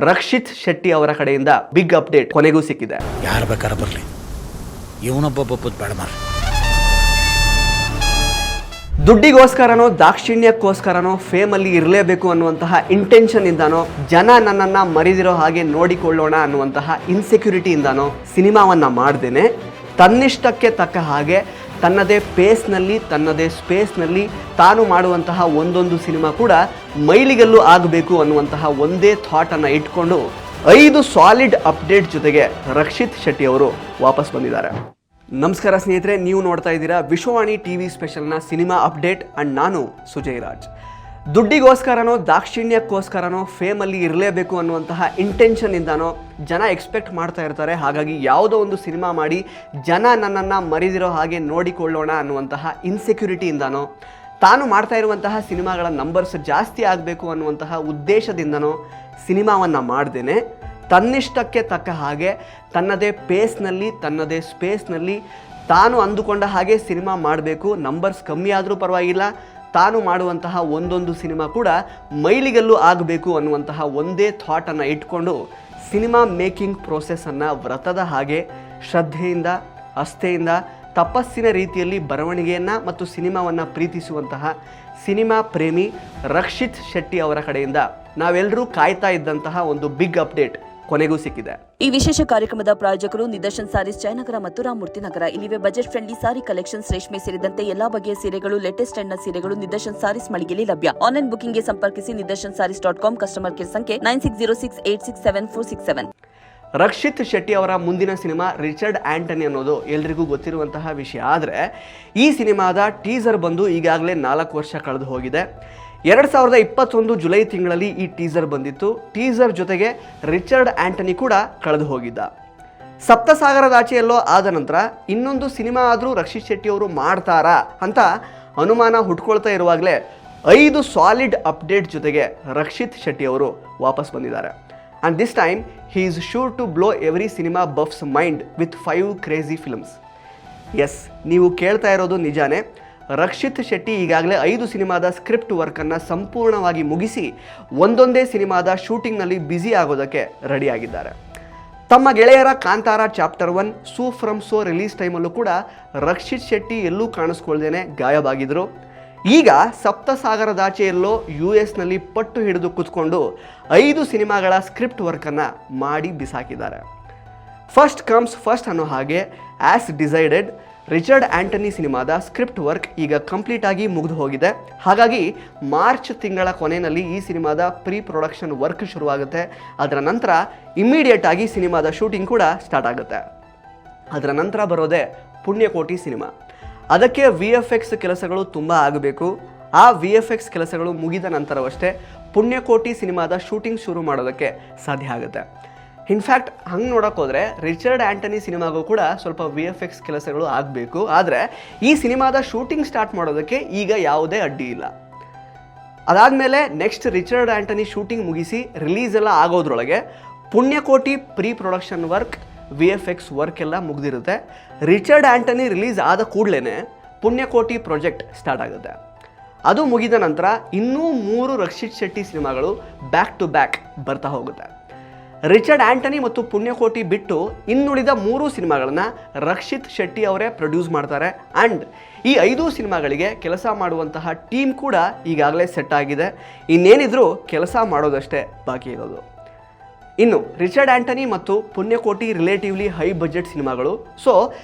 ರಕ್ಷಿತ್ ಶೆಟ್ಟಿ ಅವರ ಕಡೆಯಿಂದ big update ಕೊನೆಗೂ ಸಿಕ್ಕಿದೆ. ಯಾರು ಬೇಕಾದ್ರೆ ಬರಲಿ, ಇವನೊಬ್ಬ ಬೇಡ ಮಾರ. ದುಡ್ಡಿಗೋಸ್ಕರನೋ ದಾಕ್ಷಿಣ್ಯಕ್ಕೋಸ್ಕರನೋ ಫೇಮಲ್ಲಿ ಇರಲೇಬೇಕು ಅನ್ನುವಂತಹ ಇಂಟೆನ್ಷನ್ ಇಂದಾನೋ, ಜನ ನನ್ನನ್ನು ಮರಿದಿರೋ ಹಾಗೆ ನೋಡಿಕೊಳ್ಳೋಣ ಅನ್ನುವಂತಹ ಇನ್ಸೆಕ್ಯೂರಿಟಿಯಿಂದಾನೋ ಸಿನಿಮಾವನ್ನು ಮಾಡ್ದೇನೆ ತನ್ನಿಷ್ಟಕ್ಕೆ ತಕ್ಕ ಹಾಗೆ ತನ್ನದೇ ಪೇಸ್ನಲ್ಲಿ ತನ್ನದೇ ಸ್ಪೇಸ್ನಲ್ಲಿ ತಾನು ಮಾಡುವಂತಹ ಒಂದೊಂದು ಸಿನಿಮಾ ಕೂಡ ಮೈಲಿಗಲ್ಲು ಆಗಬೇಕು ಅನ್ನುವಂತಹ ಒಂದೇ ಥಾಟನ್ನು ಇಟ್ಕೊಂಡು 5 ಸಾಲಿಡ್ ಅಪ್ಡೇಟ್ ಜೊತೆಗೆ ರಕ್ಷಿತ್ ಶೆಟ್ಟಿ ಅವರು ವಾಪಸ್ ಬಂದಿದ್ದಾರೆ. ನಮಸ್ಕಾರ ಸ್ನೇಹಿತರೆ, ನೀವು ನೋಡ್ತಾ ಇದ್ದೀರಾ ವಿಶ್ವವಾಣಿ ಟಿವಿ ಸ್ಪೆಷಲ್ನ ಸಿನಿಮಾ ಅಪ್ಡೇಟ್ ಅಂಡ್ ನಾನು ಸುಜಯ್ ರಾಜ್. ದುಡ್ಡಿಗೋಸ್ಕರನೋ ದಾಕ್ಷಿಣ್ಯಕ್ಕೋಸ್ಕರನೋ ಫೇಮಲ್ಲಿ ಇರಲೇಬೇಕು ಅನ್ನುವಂತಹ ಇಂಟೆನ್ಷನ್ ಇಂದಾನೋ ಜನ ಎಕ್ಸ್ಪೆಕ್ಟ್ ಮಾಡ್ತಾ ಇರ್ತಾರೆ. ಹಾಗಾಗಿ ಯಾವುದೋ ಒಂದು ಸಿನಿಮಾ ಮಾಡಿ ಜನ ನನ್ನನ್ನು ಮರಿದಿರೋ ಹಾಗೆ ನೋಡಿಕೊಳ್ಳೋಣ ಅನ್ನುವಂತಹ ಇನ್ಸೆಕ್ಯೂರಿಟಿಯಿಂದಾನೋ, ತಾನು ಮಾಡ್ತಾ ಇರುವಂತಹ ಸಿನಿಮಾಗಳ ನಂಬರ್ಸ್ ಜಾಸ್ತಿ ಆಗಬೇಕು ಅನ್ನುವಂತಹ ಉದ್ದೇಶದಿಂದನೋ ಸಿನಿಮಾವನ್ನು ಮಾಡ್ದೇನೆ ತನ್ನಿಷ್ಟಕ್ಕೆ ತಕ್ಕ ಹಾಗೆ ತನ್ನದೇ ಪೇಸ್ನಲ್ಲಿ ತನ್ನದೇ ಸ್ಪೇಸ್ನಲ್ಲಿ ತಾನು ಅಂದುಕೊಂಡ ಹಾಗೆ ಸಿನಿಮಾ ಮಾಡಬೇಕು, ನಂಬರ್ಸ್ ಕಮ್ಮಿ ಆದರೂ ಪರವಾಗಿಲ್ಲ, ತಾನು ಮಾಡುವಂತಹ ಒಂದೊಂದು ಸಿನಿಮಾ ಕೂಡ ಮೈಲಿಗಲ್ಲು ಆಗಬೇಕು ಅನ್ನುವಂತಹ ಒಂದೇ ಥಾಟನ್ನು ಇಟ್ಕೊಂಡು ಸಿನಿಮಾ ಮೇಕಿಂಗ್ ಪ್ರೋಸೆಸ್ಸನ್ನು ವ್ರತದ ಹಾಗೆ ಶ್ರದ್ಧೆಯಿಂದ ಅಸ್ಥೆಯಿಂದ ತಪಸ್ಸಿನ ರೀತಿಯಲ್ಲಿ ಬರವಣಿಗೆಯನ್ನು ಮತ್ತು ಸಿನಿಮಾವನ್ನು ಪ್ರೀತಿಸುವಂತಹ ಸಿನಿಮಾ ಪ್ರೇಮಿ ರಕ್ಷಿತ್ ಶೆಟ್ಟಿ ಅವರ ಕಡೆಯಿಂದ ನಾವೆಲ್ಲರೂ ಕಾಯ್ತಾ ಇದ್ದಂತಹ ಒಂದು ಬಿಗ್ ಅಪ್ಡೇಟ್ ಕೊನೆಗೂ ಸಿಕ್ಕಿದೆ. ಈ ವಿಶೇಷ ಕಾರ್ಯಕ್ರಮದ ಪ್ರಾಯೋಜಕರು ನಿದರ್ಶನ್ ಸಾರೀಸ್ ಜಯನಗರ ಮತ್ತು ರಾಮಮೂರ್ತಿ ನಗರ. ಇಲ್ಲಿವೆ ಬಜೆಟ್ ಫ್ರೆಂಡ್ಲಿ ಸಾರಿ ಕಲೆಕ್ಷನ್ಸ್, ರೇಷ್ಮೆ ಸೇರಿದಂತೆ ಎಲ್ಲಾ ಬಗೆಯ ಸೀರೆಗಳು, ಲೇಟೆಸ್ಟ್ ಟ್ರೆಂಡ್ನ ಸೀರೆಗಳು ನಿದರ್ಶನ್ ಸಾರೀಸ್ ಮಳಿಗೆಯಲ್ಲಿ ಲಭ್ಯ. ಆನ್ಲೈನ್ ಬುಕಿಂಗ್ಗೆ ಸಂಪರ್ಕಿಸಿ nidarshansarees.com. ಕಸ್ಟಮರ್ ಕೇರ್ ಸಂಖ್ಯೆ 9606867467. ರಕ್ಷಿತ್ ಶೆಟ್ಟಿ ಅವರ ಮುಂದಿನ ಸಿನಿಮಾ ರಿಚರ್ಡ್ ಆಂಟನಿ ಅನ್ನೋದು ಎಲ್ರಿಗೂ ಗೊತ್ತಿರುವಂತಹ ವಿಷಯ. ಆದರೆ ಈ ಸಿನಿಮಾದ ಟೀಸರ್ ಬಂದು ಈಗಾಗಲೇ 4 ವರ್ಷ ಕಳೆದು ಹೋಗಿದೆ. 2021 ಜುಲೈ ತಿಂಗಳಲ್ಲಿ ಈ ಟೀಸರ್ ಬಂದಿತ್ತು. ಟೀಸರ್ ಜೊತೆಗೆ ರಿಚರ್ಡ್ ಆಂಟನಿ ಕೂಡ ಕಳೆದು ಹೋಗಿದ್ದ. ಸಪ್ತಸಾಗರದಾಚೆಯಲ್ಲೋ ಆದ ನಂತರ ಇನ್ನೊಂದು ಸಿನಿಮಾ ಆದರೂ ರಕ್ಷಿತ್ ಶೆಟ್ಟಿ ಅವರು ಮಾಡ್ತಾರಾ ಅಂತ ಅನುಮಾನ ಹುಟ್ಕೊಳ್ತಾ ಇರುವಾಗಲೇ 5 ಸಾಲಿಡ್ ಅಪ್ಡೇಟ್ ಜೊತೆಗೆ ರಕ್ಷಿತ್ ಶೆಟ್ಟಿ ಅವರು ವಾಪಸ್ ಬಂದಿದ್ದಾರೆ. And this time he is sure to blow every cinema buffs mind with 5 crazy films. Yes, ನೀವು ಕೇಳ್ತಾ ಇರೋದು ನಿಜಾನೇ. ರಕ್ಷಿತ್ ಶೆಟ್ಟಿ ಈಗಾಗಲೇ 5 ಸಿನಿಮಾದ ಸ್ಕ್ರಿಪ್ಟ್ ವರ್ಕನ್ನು ಸಂಪೂರ್ಣವಾಗಿ ಮುಗಿಸಿ ಒಂದೊಂದೇ ಸಿನಿಮಾದ ಶೂಟಿಂಗ್ನಲ್ಲಿ ಬ್ಯುಸಿ ಆಗೋದಕ್ಕೆ ರೆಡಿಯಾಗಿದ್ದಾರೆ. ತಮ್ಮ ಗೆಳೆಯರ Kantara chapter 1 Su from So release ಟೈಮಲ್ಲೂ ಕೂಡ ರಕ್ಷಿತ್ ಶೆಟ್ಟಿ ಎಲ್ಲೂ ಕಾಣಿಸ್ಕೊಳ್ದೇನೆ ಗಾಯಬಾಗಿದ್ದರು. ಈಗ ಸಪ್ತಸಾಗರದಾಚೆಯಲ್ಲೋ US ಪಟ್ಟು ಹಿಡಿದು ಕೂತ್ಕೊಂಡು 5 ಸಿನಿಮಾಗಳ ಸ್ಕ್ರಿಪ್ಟ್ ವರ್ಕನ್ನು ಮಾಡಿ ಬಿಸಾಕಿದ್ದಾರೆ. ಫಸ್ಟ್ ಕಮ್ಸ್ ಫಸ್ಟ್ ಅನ್ನೋ ಹಾಗೆ ಆ್ಯಸ್ ಡಿಸೈಡೆಡ್ ರಿಚರ್ಡ್ ಆಂಟನಿ ಸಿನಿಮಾದ ಸ್ಕ್ರಿಪ್ಟ್ ವರ್ಕ್ ಈಗ ಕಂಪ್ಲೀಟ್ ಆಗಿ ಮುಗಿದು ಹೋಗಿದೆ. ಹಾಗಾಗಿ ಮಾರ್ಚ್ ತಿಂಗಳ ಕೊನೆಯಲ್ಲಿ ಈ ಸಿನಿಮಾದ ಪ್ರೀ ಪ್ರೊಡಕ್ಷನ್ ವರ್ಕ್ ಶುರುವಾಗುತ್ತೆ. ಅದರ ನಂತರ ಇಮ್ಮಿಡಿಯೇಟ್ ಆಗಿ ಸಿನಿಮಾದ ಶೂಟಿಂಗ್ ಕೂಡ ಸ್ಟಾರ್ಟ್ ಆಗುತ್ತೆ. ಅದರ ನಂತರ ಬರೋದೇ ಪುಣ್ಯಕೋಟಿ ಸಿನಿಮಾ. ಅದಕ್ಕೆ VFX ಕೆಲಸಗಳು ತುಂಬ ಆಗಬೇಕು. ಆ VFX ಕೆಲಸಗಳು ಮುಗಿದ ನಂತರವಷ್ಟೇ ಪುಣ್ಯಕೋಟಿ ಸಿನಿಮಾದ ಶೂಟಿಂಗ್ ಶುರು ಮಾಡೋದಕ್ಕೆ ಸಾಧ್ಯ ಆಗುತ್ತೆ. ಇನ್ಫ್ಯಾಕ್ಟ್ ಹಂಗೆ ನೋಡೋಕೆ ಹೋದರೆ ರಿಚರ್ಡ್ ಆಂಟನಿ ಸಿನಿಮಾಗೂ ಕೂಡ ಸ್ವಲ್ಪ VFX ಕೆಲಸಗಳು ಆಗಬೇಕು. ಆದರೆ ಈ ಸಿನಿಮಾದ ಶೂಟಿಂಗ್ ಸ್ಟಾರ್ಟ್ ಮಾಡೋದಕ್ಕೆ ಈಗ ಯಾವುದೇ ಅಡ್ಡಿ ಇಲ್ಲ. ಅದಾದಮೇಲೆ ನೆಕ್ಸ್ಟ್ ರಿಚರ್ಡ್ ಆಂಟನಿ ಶೂಟಿಂಗ್ ಮುಗಿಸಿ ರಿಲೀಸ್ ಎಲ್ಲ ಆಗೋದ್ರೊಳಗೆ Punyakoti pre production work VFX work ಎಲ್ಲ ಮುಗಿದಿರುತ್ತೆ. ರಿಚರ್ಡ್ ಆಂಟನಿ ರಿಲೀಸ್ ಆದ ಕೂಡಲೇ ಪುಣ್ಯಕೋಟಿ ಪ್ರಾಜೆಕ್ಟ್ ಸ್ಟಾರ್ಟ್ ಆಗುತ್ತೆ. ಅದು ಮುಗಿದ ನಂತರ ಇನ್ನೂ 3 ರಕ್ಷಿತ್ ಶೆಟ್ಟಿ ಸಿನಿಮಾಗಳು ಬ್ಯಾಕ್ ಟು ಬ್ಯಾಕ್ ಬರ್ತಾ ಹೋಗುತ್ತೆ. ರಿಚರ್ಡ್ ಆಂಟನಿ ಮತ್ತು ಪುಣ್ಯಕೋಟಿ ಬಿಟ್ಟು ಇನ್ನುಳಿದ 3 ಸಿನಿಮಾಗಳನ್ನು ರಕ್ಷಿತ್ ಶೆಟ್ಟಿ ಅವರೇ ಪ್ರೊಡ್ಯೂಸ್ ಮಾಡ್ತಾರೆ. ಆ್ಯಂಡ್ ಈ 5 ಸಿನಿಮಾಗಳಿಗೆ ಕೆಲಸ ಮಾಡುವಂತಹ ಟೀಮ್ ಕೂಡ ಈಗಾಗಲೇ ಸೆಟ್ ಆಗಿದೆ. ಇನ್ನೇನಿದ್ರೂ ಕೆಲಸ ಮಾಡೋದಷ್ಟೇ ಬಾಕಿ ಇರೋದು. ಇನ್ನು ರಿಚರ್ಡ್ ಆಂಟನಿ ಮತ್ತು ಪುಣ್ಯಕೋಟಿ ರಿಲೇಟಿವ್ಲಿ ಹೈ ಬಜೆಟ್ ಸಿನಿಮಾಗಳು. ಸೊ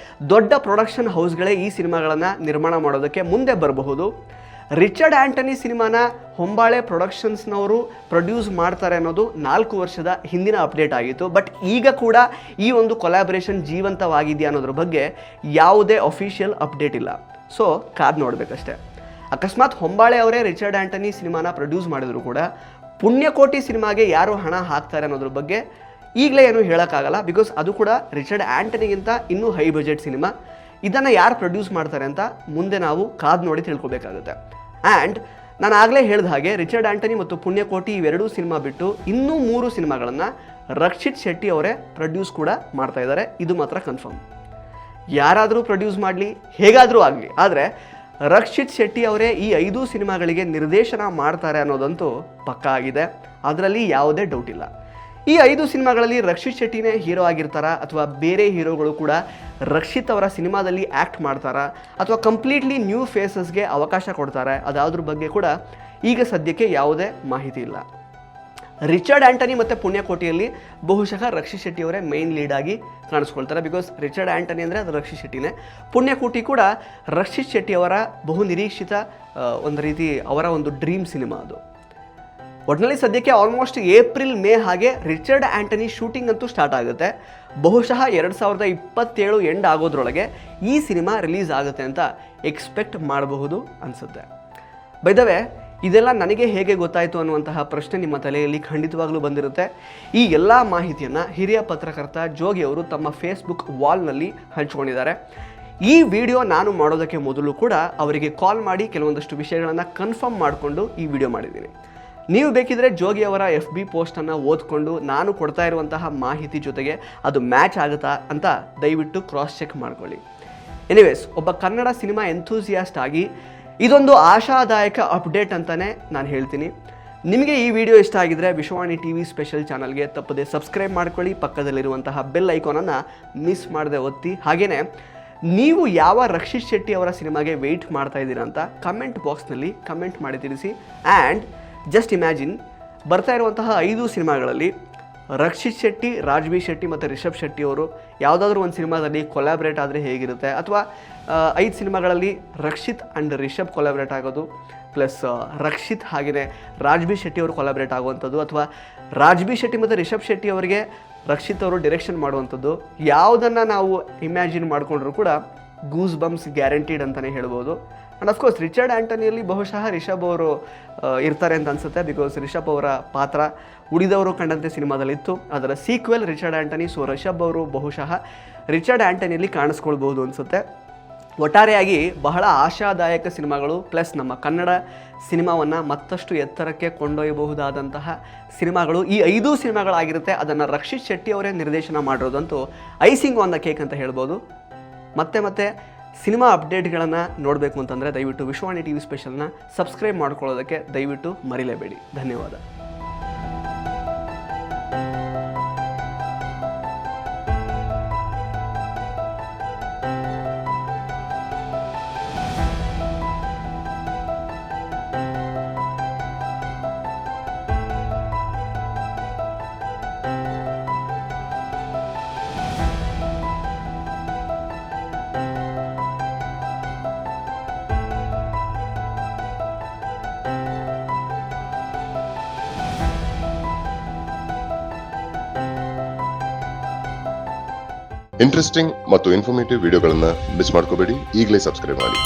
ದೊಡ್ಡ ಪ್ರೊಡಕ್ಷನ್ ಹೌಸ್ಗಳೇ ಈ ಸಿನಿಮಾಗಳನ್ನು ನಿರ್ಮಾಣ ಮಾಡೋದಕ್ಕೆ ಮುಂದೆ ಬರಬಹುದು. ರಿಚರ್ಡ್ ಆಂಟನಿ ಸಿನಿಮಾನ ಹೊಂಬಾಳೆ ಪ್ರೊಡಕ್ಷನ್ಸ್ನವರು ಪ್ರೊಡ್ಯೂಸ್ ಮಾಡ್ತಾರೆ ಅನ್ನೋದು 4 ವರ್ಷದ ಹಿಂದಿನ ಅಪ್ಡೇಟ್ ಆಗಿತ್ತು. ಬಟ್ ಈಗ ಕೂಡ ಈ ಒಂದು ಕೊಲ್ಯಾಬ್ರೇಷನ್ ಜೀವಂತವಾಗಿದೆಯಾ ಅನ್ನೋದ್ರ ಬಗ್ಗೆ ಯಾವುದೇ ಅಫಿಷಿಯಲ್ ಅಪ್ಡೇಟ್ ಇಲ್ಲ. ಸೊ ಕಾದು ನೋಡಬೇಕಷ್ಟೆ. ಅಕಸ್ಮಾತ್ ಹೊಂಬಾಳೆ ಅವರೇ ರಿಚರ್ಡ್ ಆಂಟನಿ ಸಿನಿಮಾನ ಪ್ರೊಡ್ಯೂಸ್ ಮಾಡಿದ್ರು ಕೂಡ ಪುಣ್ಯಕೋಟಿ ಸಿನಿಮಾಗೆ ಯಾರು ಹಣ ಹಾಕ್ತಾರೆ ಅನ್ನೋದ್ರ ಬಗ್ಗೆ ಈಗಲೇ ಏನು ಹೇಳೋಕ್ಕಾಗಲ್ಲ. ಬಿಕಾಸ್ ಅದು ಕೂಡ ರಿಚರ್ಡ್ ಆಂಟನಿಗಿಂತ ಇನ್ನೂ ಹೈ ಬಜೆಟ್ ಸಿನಿಮಾ. ಇದನ್ನು ಯಾರು ಪ್ರೊಡ್ಯೂಸ್ ಮಾಡ್ತಾರೆ ಅಂತ ಮುಂದೆ ನಾವು ಕಾದು ನೋಡಿ ತಿಳ್ಕೊಬೇಕಾಗುತ್ತೆ. ಆ್ಯಂಡ್ ನಾನು ಆಗಲೇ ಹೇಳಿದ ಹಾಗೆ ರಿಚರ್ಡ್ ಆಂಟನಿ ಮತ್ತು ಪುಣ್ಯಕೋಟಿ ಇವೆರಡೂ ಸಿನಿಮಾ ಬಿಟ್ಟು ಇನ್ನೂ 3 ಸಿನಿಮಾಗಳನ್ನು ರಕ್ಷಿತ್ ಶೆಟ್ಟಿ ಅವರೇ ಪ್ರೊಡ್ಯೂಸ್ ಕೂಡ ಮಾಡ್ತಾ ಇದ್ದಾರೆ. ಇದು ಮಾತ್ರ ಕನ್ಫರ್ಮ್. ಯಾರಾದರೂ ಪ್ರೊಡ್ಯೂಸ್ ಮಾಡಲಿ, ಹೇಗಾದರೂ ಆಗಲಿ, ಆದರೆ ರಕ್ಷಿತ್ ಶೆಟ್ಟಿ ಅವರೇ ಈ 5 ಸಿನಿಮಾಗಳಿಗೆ ನಿರ್ದೇಶನ ಮಾಡ್ತಾರೆ ಅನ್ನೋದಂತೂ ಪಕ್ಕಾ ಆಗಿದೆ. ಅದರಲ್ಲಿ ಯಾವುದೇ ಡೌಟ್ ಇಲ್ಲ. ಈ 5 ಸಿನಿಮಾಗಳಲ್ಲಿ ರಕ್ಷಿತ್ ಶೆಟ್ಟಿನೇ ಹೀರೋ ಆಗಿರ್ತಾರಾ ಅಥವಾ ಬೇರೆ ಹೀರೋಗಳು ಕೂಡ ರಕ್ಷಿತ್ ಅವರ ಸಿನಿಮಾದಲ್ಲಿ ಆ್ಯಕ್ಟ್ ಮಾಡ್ತಾರಾ ಅಥವಾ ಕಂಪ್ಲೀಟ್ಲಿ ನ್ಯೂ ಫೇಸಸ್ಗೆ ಅವಕಾಶ ಕೊಡ್ತಾರೆ, ಅದಾದ್ರ ಬಗ್ಗೆ ಕೂಡ ಈಗ ಸದ್ಯಕ್ಕೆ ಯಾವುದೇ ಮಾಹಿತಿ ಇಲ್ಲ. ರಿಚರ್ಡ್ ಆ್ಯಂಟನಿ ಮತ್ತು ಪುಣ್ಯಕೋಟಿಯಲ್ಲಿ ಬಹುಶಃ ರಕ್ಷಿತ್ ಶೆಟ್ಟಿ ಅವರೇ ಮೈನ್ ಲೀಡ್ ಆಗಿ ಕಾಣಿಸ್ಕೊಳ್ತಾರೆ. ಬಿಕಾಸ್ ರಿಚರ್ಡ್ ಆ್ಯಂಟನಿ ಅಂದರೆ ಅದು ರಕ್ಷಿತ್ ಶೆಟ್ಟಿನೇ. ಪುಣ್ಯಕೋಟಿ ಕೂಡ ರಕ್ಷಿತ್ ಶೆಟ್ಟಿ ಅವರ ಬಹು ನಿರೀಕ್ಷಿತ ಒಂದು ರೀತಿ ಅವರ ಒಂದು ಡ್ರೀಮ್ ಸಿನಿಮಾ ಅದು. ಒಟ್ಟಿನಲ್ಲಿ ಸದ್ಯಕ್ಕೆ ಆಲ್ಮೋಸ್ಟ್ ಏಪ್ರಿಲ್ ಮೇ ಹಾಗೆ ರಿಚರ್ಡ್ ಆ್ಯಂಟನಿ ಶೂಟಿಂಗ್ ಅಂತೂ ಸ್ಟಾರ್ಟ್ ಆಗುತ್ತೆ. ಬಹುಶಃ 2027 ಎಂಡ್ ಆಗೋದ್ರೊಳಗೆ ಈ ಸಿನಿಮಾ ರಿಲೀಸ್ ಆಗುತ್ತೆ ಅಂತ ಎಕ್ಸ್ಪೆಕ್ಟ್ ಮಾಡಬಹುದು ಅನಿಸುತ್ತೆ. ಬೈ ದ ವೇ, ಇದೆಲ್ಲ ನನಗೆ ಹೇಗೆ ಗೊತ್ತಾಯಿತು ಅನ್ನುವಂತಹ ಪ್ರಶ್ನೆ ನಿಮ್ಮ ತಲೆಯಲ್ಲಿ ಖಂಡಿತವಾಗ್ಲೂ ಬಂದಿರುತ್ತೆ. ಈ ಎಲ್ಲ ಮಾಹಿತಿಯನ್ನು ಹಿರಿಯ ಪತ್ರಕರ್ತ ಜೋಗಿ ಅವರು ತಮ್ಮ ಫೇಸ್ಬುಕ್ ವಾಲ್ನಲ್ಲಿ ಹಂಚ್ಕೊಂಡಿದ್ದಾರೆ. ಈ ವಿಡಿಯೋ ನಾನು ಮಾಡೋದಕ್ಕೆ ಮೊದಲು ಕೂಡ ಅವರಿಗೆ ಕಾಲ್ ಮಾಡಿ ಕೆಲವೊಂದಷ್ಟು ವಿಷಯಗಳನ್ನು ಕನ್ಫರ್ಮ್ ಮಾಡಿಕೊಂಡು ಈ ವಿಡಿಯೋ ಮಾಡಿದ್ದೀನಿ. ನೀವು ಬೇಕಿದ್ರೆ ಜೋಗಿ ಅವರ FB ಪೋಸ್ಟನ್ನು ಓದ್ಕೊಂಡು ನಾನು ಕೊಡ್ತಾ ಇರುವಂತಹ ಮಾಹಿತಿ ಜೊತೆಗೆ ಅದು ಮ್ಯಾಚ್ ಆಗುತ್ತಾ ಅಂತ ದಯವಿಟ್ಟು ಕ್ರಾಸ್ ಚೆಕ್ ಮಾಡ್ಕೊಳ್ಳಿ. ಎನಿವೇಸ್, ಒಬ್ಬ ಕನ್ನಡ ಸಿನಿಮಾ ಎಂಥೂಸಿಯಾಸ್ಟ್ ಆಗಿ ಇದೊಂದು ಆಶಾದಾಯಕ ಅಪ್ಡೇಟ್ ಅಂತಲೇ ನಾನು ಹೇಳ್ತೀನಿ. ನಿಮಗೆ ಈ ವಿಡಿಯೋ ಇಷ್ಟ ಆಗಿದ್ರೆ ವಿಶ್ವವಾಣಿ TV ಸ್ಪೆಷಲ್ ಚಾನಲ್ಗೆ ತಪ್ಪದೆ ಸಬ್ಸ್ಕ್ರೈಬ್ ಮಾಡ್ಕೊಳ್ಳಿ. ಪಕ್ಕದಲ್ಲಿರುವಂತಹ ಬೆಲ್ ಐಕಾನನ್ನು ಮಿಸ್ ಮಾಡದೆ ಒತ್ತಿ. ಹಾಗೆಯೇ ನೀವು ಯಾವ ರಕ್ಷಿತ್ ಶೆಟ್ಟಿ ಅವರ ಸಿನಿಮಾಗೆ ವೆಯ್ಟ್ ಮಾಡ್ತಾ ಇದ್ದೀರಾ ಅಂತ ಕಮೆಂಟ್ ಬಾಕ್ಸ್ನಲ್ಲಿ ಕಮೆಂಟ್ ಮಾಡಿ ತಿಳಿಸಿ. ಆ್ಯಂಡ್ ಜಸ್ಟ್ ಇಮ್ಯಾಜಿನ್, ಬರ್ತಾ ಇರುವಂತಹ 5 ಸಿನಿಮಾಗಳಲ್ಲಿ ರಕ್ಷಿತ್ ಶೆಟ್ಟಿ, ರಾಜ್ಬಿ ಶೆಟ್ಟಿ ಮತ್ತು ರಿಷಬ್ ಶೆಟ್ಟಿ ಅವರು ಯಾವುದಾದ್ರೂ ಒಂದು ಸಿನಿಮಾದಲ್ಲಿ ಕೊಲಾಬ್ರೇಟ್ ಆದರೆ ಹೇಗಿರುತ್ತೆ, ಅಥವಾ 5 ಸಿನಿಮಾಗಳಲ್ಲಿ ರಕ್ಷಿತ್ ಆ್ಯಂಡ್ ರಿಷಬ್ ಕೊಲಾಬ್ರೇಟ್ ಆಗೋದು, ಪ್ಲಸ್ ರಕ್ಷಿತ್ ಹಾಗೆಯೇ ರಾಜ್ಬಿ ಶೆಟ್ಟಿ ಅವರು ಕೊಲಾಬ್ರೇಟ್ ಆಗುವಂಥದ್ದು, ಅಥವಾ ರಾಜ್ಬಿ ಶೆಟ್ಟಿ ಮತ್ತು ರಿಷಬ್ ಶೆಟ್ಟಿ ಅವರಿಗೆ ರಕ್ಷಿತ್ ಅವರು ಡೈರೆಕ್ಷನ್ ಮಾಡುವಂಥದ್ದು, ಯಾವುದನ್ನು ನಾವು ಇಮ್ಯಾಜಿನ್ ಮಾಡಿಕೊಂಡ್ರೂ ಕೂಡ ಗೂಸ್ ಬಂಪ್ಸ್ ಗ್ಯಾರಂಟೀಡ್ ಅಂತಲೇ ಹೇಳ್ಬೋದು. ಆ್ಯಂಡ್ ಅಫ್ಕೋರ್ಸ್ ರಿಚರ್ಡ್ ಆ್ಯಂಟನಿಯಲ್ಲಿ ಬಹುಶಃ ರಿಷಬ್ ಅವರು ಇರ್ತಾರೆ ಅಂತ ಅನಿಸುತ್ತೆ. ಬಿಕಾಸ್ ರಿಷಬ್ ಅವರ ಪಾತ್ರ ಉಳಿದವರು ಕಂಡಂತೆ ಸಿನಿಮಾದಲ್ಲಿತ್ತು, ಅದರ sequel Richard Anthony. So Rishab ಅವರು ಬಹುಶಃ ರಿಚರ್ಡ್ ಆ್ಯಂಟನಿಯಲ್ಲಿ ಕಾಣಿಸ್ಕೊಳ್ಬೋದು ಅನಿಸುತ್ತೆ. ಒಟ್ಟಾರೆಯಾಗಿ ಬಹಳ ಆಶಾದಾಯಕ ಸಿನಿಮಾಗಳು, ಪ್ಲಸ್ ನಮ್ಮ ಕನ್ನಡ ಸಿನಿಮಾವನ್ನು ಮತ್ತಷ್ಟು ಎತ್ತರಕ್ಕೆ ಕೊಂಡೊಯ್ಯಬಹುದಾದಂತಹ ಸಿನಿಮಾಗಳು ಈ 5 ಸಿನಿಮಾಗಳಾಗಿರುತ್ತೆ. ಅದನ್ನು ರಕ್ಷಿತ್ ಶೆಟ್ಟಿ ಅವರೇ ನಿರ್ದೇಶನ ಮಾಡಿರೋದಂತೂ ಐಸಿಂಗ್ ಆನ್ ದ ಕೇಕ್ ಅಂತ ಹೇಳ್ಬೋದು. ಮತ್ತೆ ಸಿನಿಮಾ ಅಪ್ಡೇಟ್ಗಳನ್ನು ನೋಡಬೇಕು ಅಂತಂದರೆ ದಯವಿಟ್ಟು ವಿಶ್ವವಾಣಿ TV ಸ್ಪೆಷಲ್ನ ಸಬ್ಸ್ಕ್ರೈಬ್ ಮಾಡ್ಕೊಳ್ಳೋದಕ್ಕೆ ದಯವಿಟ್ಟು ಮರಿಲೇಬೇಡಿ. ಧನ್ಯವಾದ. ಇಂಟ್ರೆಸ್ಟಿಂಗ್ ಮತ್ತು ಇನ್ಫಾರ್ಮೇಟಿವ್ ವಿಡಿಯೋಗಳನ್ನು ಮಿಸ್ ಮಾಡ್ಕೋಬೇಡಿ. ಈಗಲೇ ಸಬ್ಸ್ಕ್ರೈಬ್ ಮಾಡಿ.